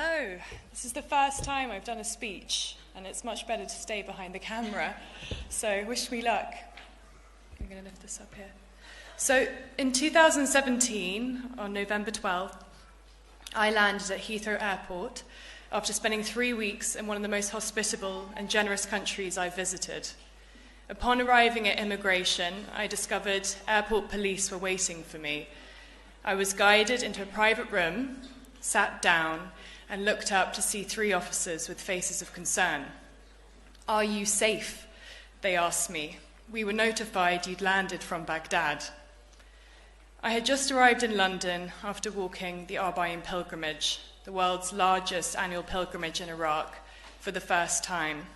Hello. This is the first time I've done a speech, and it's much better to stay behind the camera. So wish me luck. I'm going to lift this up here. So in 2017, on November 12th, I landed at Heathrow Airport after spending 3 weeks in one of the most hospitable and generous countries I've visited. Upon arriving at immigration, I discovered airport police were waiting for me. I was guided into a private room, sat down, and looked up to see 3 officers with faces of concern. "Are you safe?" they asked me. "We were notified you'd landed from Baghdad." I had just arrived in London after walking the Arbaeen pilgrimage, the world's largest annual pilgrimage in Iraq, for the first time.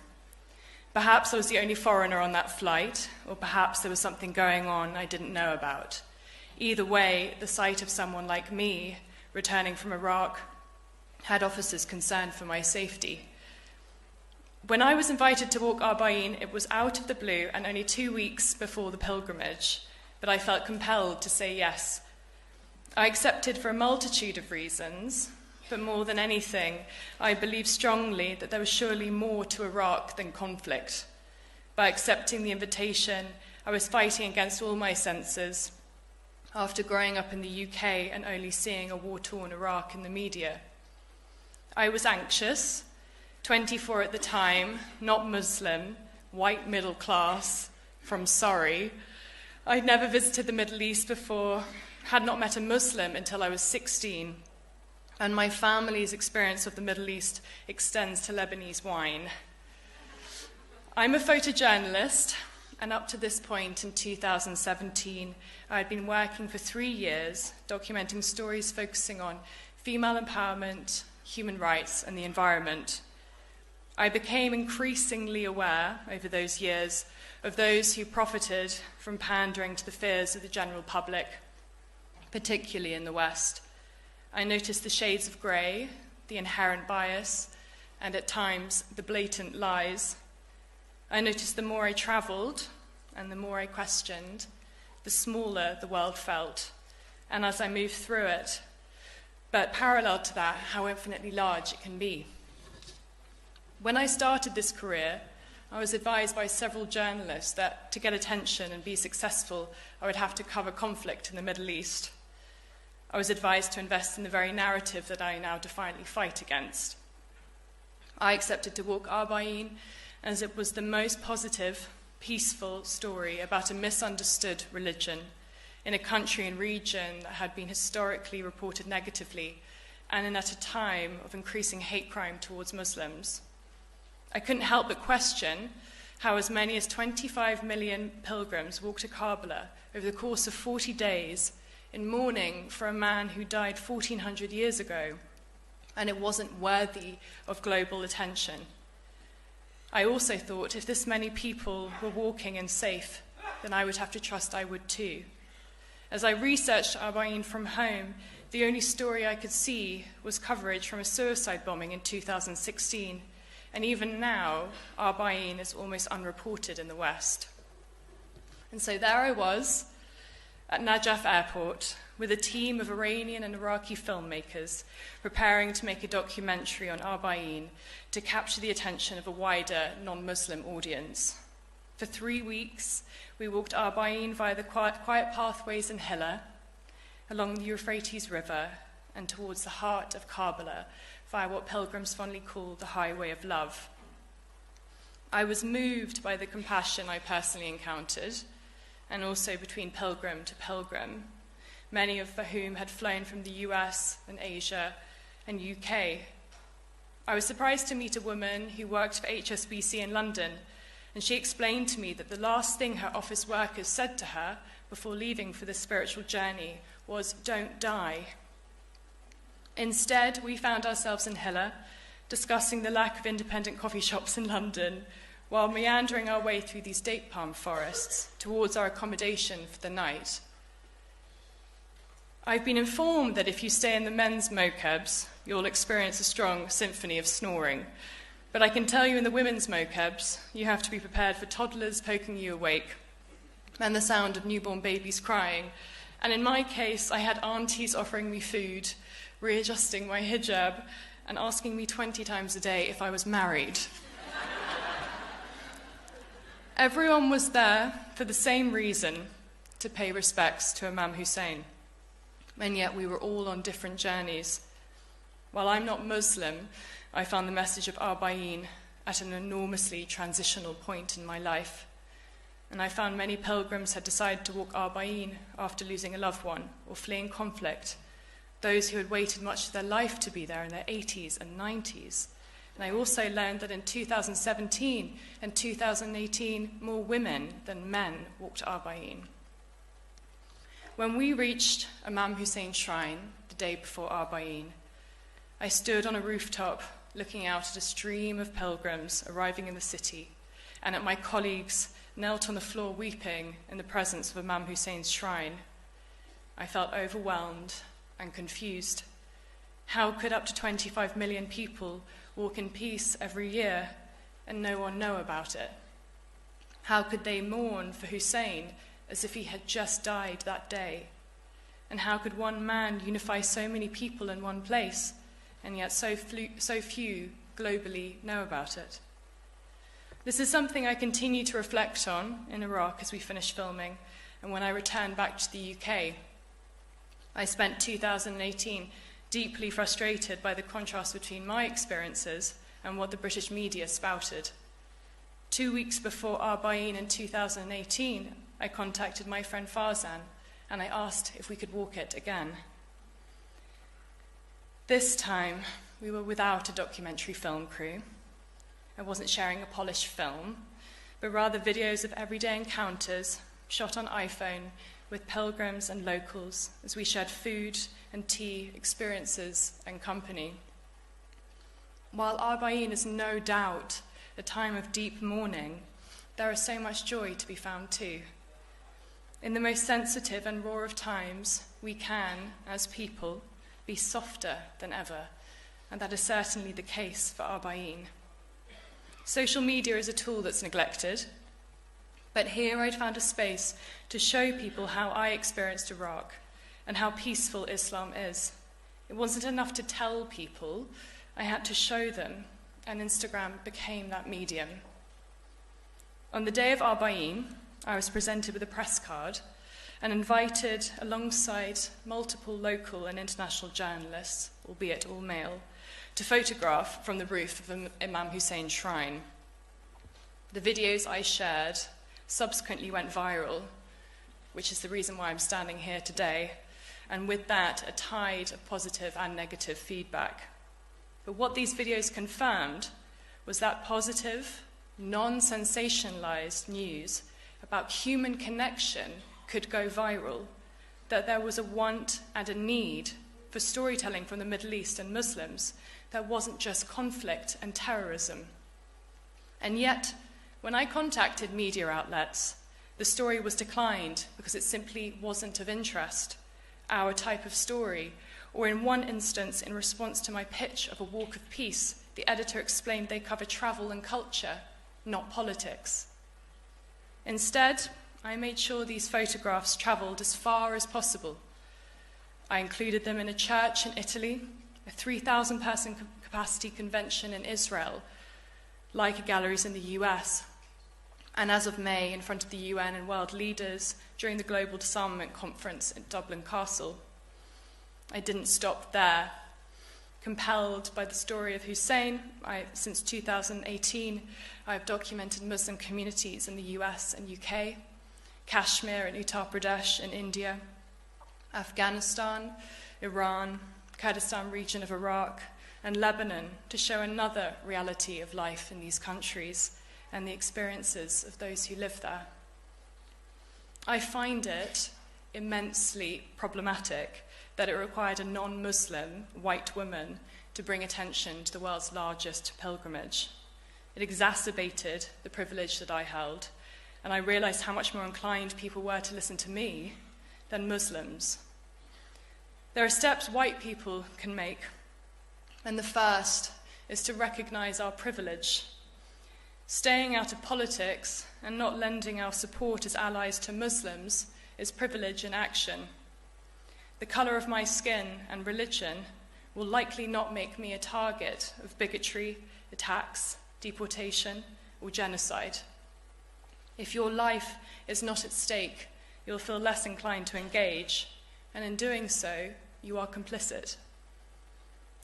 Perhaps I was the only foreigner on that flight, or perhaps there was something going on I didn't know about. Either way, the sight of someone like me returning from Iraq had officers concerned for my safety. When I was invited to walk Arbaeen, it was out of the blue and only 2 weeks before the pilgrimage, but I felt compelled to say yes. I accepted for a multitude of reasons, but more than anything, I believed strongly that there was surely more to Iraq than conflict. By accepting the invitation, I was fighting against all my senses, after growing up in the UK and only seeing a war-torn Iraq in the media. I was anxious, 24 at the time, not Muslim, white middle class, from Surrey. I'd never visited the Middle East before, had not met a Muslim until I was 16, and my family's experience of the Middle East extends to Lebanese wine. I'm a photojournalist, and up to this point in 2017, I had been working for 3 years, documenting stories focusing on female empowerment, human rights, and the environment. I became increasingly aware over those years of those who profited from pandering to the fears of the general public, particularly in the West. I noticed the shades of grey, the inherent bias, and at times the blatant lies. I noticed the more I travelled and the more I questioned, the smaller the world felt, and as I moved through it, but parallel to that, how infinitely large it can be. When I started this career, I was advised by several journalists that to get attention and be successful, I would have to cover conflict in the Middle East. I was advised to invest in the very narrative that I now defiantly fight against. I accepted to walk Arbaeen as it was the most positive, peaceful story about a misunderstood religion in a country and region that had been historically reported negatively and at a time of increasing hate crime towards Muslims. I couldn't help but question how as many as 25 million pilgrims walked to Karbala over the course of 40 days in mourning for a man who died 1400 years ago, and it wasn't worthy of global attention. I also thought if this many people were walking and safe, then I would have to trust I would too. As I researched Arbaeen from home, the only story I could see was coverage from a suicide bombing in 2016, and even now, Arbaeen is almost unreported in the West. And so there I was, at Najaf Airport, with a team of Iranian and Iraqi filmmakers preparing to make a documentary on Arbaeen to capture the attention of a wider non-Muslim audience. For 3 weeks, we walked Arbaeen via the quiet pathways in Hilla, along the Euphrates River, and towards the heart of Karbala via what pilgrims fondly call the Highway of Love. I was moved by the compassion I personally encountered, and also between pilgrim to pilgrim, many of whom had flown from the US and Asia and UK. I was surprised to meet a woman who worked for HSBC in London, and she explained to me that the last thing her office workers said to her before leaving for this spiritual journey was, "Don't die." Instead, we found ourselves in Hilla, discussing the lack of independent coffee shops in London, while meandering our way through these date palm forests towards our accommodation for the night. I've been informed that if you stay in the men's mokebs, you'll experience a strong symphony of snoring. But I can tell you in the women's mokebs, you have to be prepared for toddlers poking you awake and the sound of newborn babies crying. And in my case, I had aunties offering me food, readjusting my hijab, and asking me 20 times a day if I was married. Everyone was there for the same reason, to pay respects to Imam Hussein, and yet we were all on different journeys. While I'm not Muslim, I found the message of Arba'een at an enormously transitional point in my life. And I found many pilgrims had decided to walk Arba'een after losing a loved one or fleeing conflict, those who had waited much of their life to be there in their 80s and 90s. And I also learned that in 2017 and 2018, more women than men walked Arba'een. When we reached Imam Hussein's shrine the day before Arba'een, I stood on a rooftop looking out at a stream of pilgrims arriving in the city, and at my colleagues knelt on the floor weeping in the presence of Imam Hussein's shrine. I felt overwhelmed and confused. How could up to 25 million people walk in peace every year and no one know about it? How could they mourn for Hussein as if he had just died that day? And how could one man unify so many people in one place, and yet so few globally know about it? This is something I continue to reflect on in Iraq as we finish filming, and when I returned back to the UK. I spent 2018 deeply frustrated by the contrast between my experiences and what the British media spouted. 2 weeks before Arba'een in 2018, I contacted my friend Farzan, and I asked if we could walk it again. This time, we were without a documentary film crew. I wasn't sharing a polished film, but rather videos of everyday encounters shot on iPhone with pilgrims and locals as we shared food and tea, experiences and company. While Arba'een is no doubt a time of deep mourning, there is so much joy to be found too. In the most sensitive and raw of times, we can, as people, be softer than ever, and that is certainly the case for Arba'een. Social media is a tool that's neglected, but here I'd found a space to show people how I experienced Iraq and how peaceful Islam is. It wasn't enough to tell people, I had to show them, and Instagram became that medium. On the day of Arba'een, I was presented with a press card and invited alongside multiple local and international journalists, albeit all male, to photograph from the roof of Imam Hussein's shrine. The videos I shared subsequently went viral, which is the reason why I'm standing here today, and with that, a tide of positive and negative feedback. But what these videos confirmed was that positive, non-sensationalized news about human connection could go viral, that there was a want and a need for storytelling from the Middle East and Muslims that wasn't just conflict and terrorism. And yet, when I contacted media outlets, the story was declined because it simply wasn't of interest, our type of story, or in one instance, in response to my pitch of a walk of peace, the editor explained they cover travel and culture, not politics. Instead, I made sure these photographs traveled as far as possible. I included them in a church in Italy, a 3,000-person capacity convention in Israel, Leica galleries in the US, and as of May, in front of the UN and world leaders during the Global Disarmament Conference at Dublin Castle. I didn't stop there. Compelled by the story of Hussein, since 2018, I've documented Muslim communities in the US and UK, Kashmir and Uttar Pradesh in India, Afghanistan, Iran, Kurdistan region of Iraq, and Lebanon to show another reality of life in these countries and the experiences of those who live there. I find it immensely problematic that it required a non-Muslim white woman to bring attention to the world's largest pilgrimage. It exacerbated the privilege that I held, and I realized how much more inclined people were to listen to me than Muslims. There are steps white people can make, and the first is to recognize our privilege. Staying out of politics and not lending our support as allies to Muslims is privilege in action. The color of my skin and religion will likely not make me a target of bigotry, attacks, deportation, or genocide. If your life is not at stake, you'll feel less inclined to engage, and in doing so, you are complicit.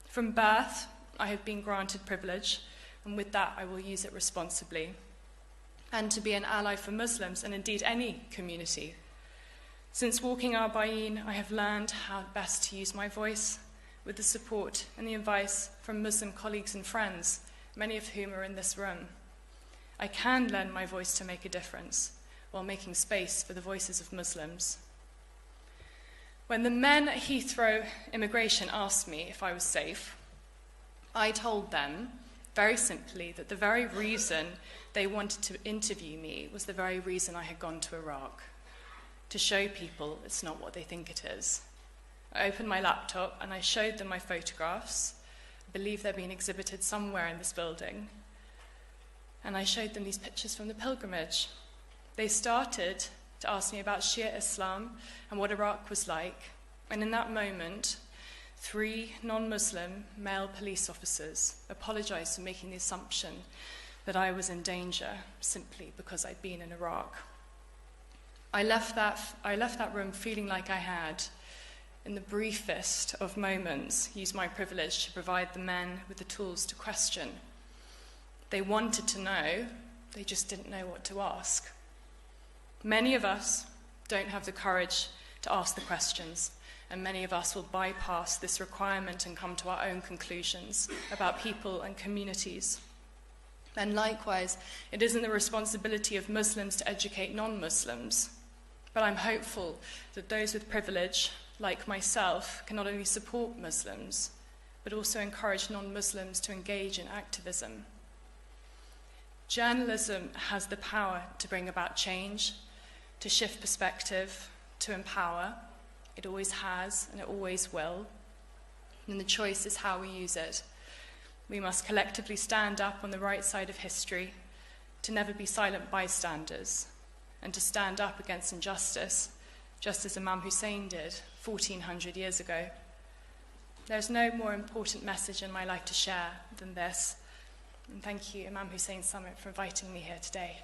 From birth, I have been granted privilege, and with that, I will use it responsibly. And to be an ally for Muslims, and indeed any community. Since walking Arba'in, I have learned how best to use my voice, with the support and the advice from Muslim colleagues and friends, many of whom are in this room. I can lend my voice to make a difference, while making space for the voices of Muslims. When the men at Heathrow Immigration asked me if I was safe, I told them, very simply, that the very reason they wanted to interview me was the very reason I had gone to Iraq, to show people it's not what they think it is. I opened my laptop and I showed them my photographs. I believe they're being exhibited somewhere in this building. And I showed them these pictures from the pilgrimage. They started to ask me about Shia Islam and what Iraq was like. And in that moment, 3 non-Muslim male police officers apologized for making the assumption that I was in danger simply because I'd been in Iraq. I left that room feeling like I had, in the briefest of moments, used my privilege to provide the men with the tools to question. They wanted to know, they just didn't know what to ask. Many of us don't have the courage to ask the questions, and many of us will bypass this requirement and come to our own conclusions about people and communities. And likewise, it isn't the responsibility of Muslims to educate non-Muslims, but I'm hopeful that those with privilege, like myself, can not only support Muslims, but also encourage non-Muslims to engage in activism. Journalism has the power to bring about change, to shift perspective, to empower. It always has, and it always will. And the choice is how we use it. We must collectively stand up on the right side of history, to never be silent bystanders, and to stand up against injustice, just as Imam Hussein did 1400 years ago. There's no more important message in my life to share than this. And thank you, Imam Hussein Summit, for inviting me here today.